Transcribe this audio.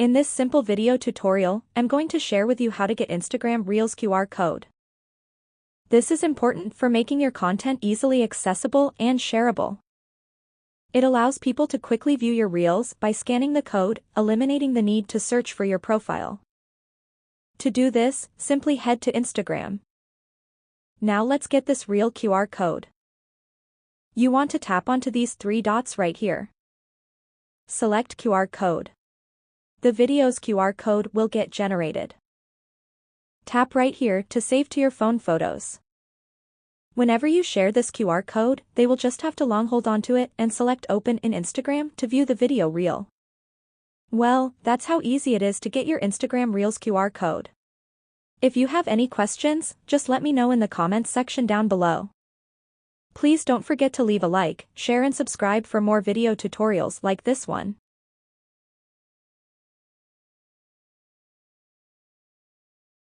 In this simple video tutorial, I'm going to share with you how to get Instagram Reels QR code. This is important for making your content easily accessible and shareable. It allows people to quickly view your Reels by scanning the code, eliminating the need to search for your profile. To do this, simply head to Instagram. Now let's get this Reel QR code. You want to tap onto these three dots right here. Select QR code. The video's QR code will get generated. Tap right here to save to your phone photos. Whenever you share this QR code, they will just have to long hold onto it and select Open in Instagram to view the video reel. Well, that's how easy it is to get your Instagram Reels QR code. If you have any questions, just let me know in the comments section down below. Please don't forget to leave a like, share and subscribe for more video tutorials like this one.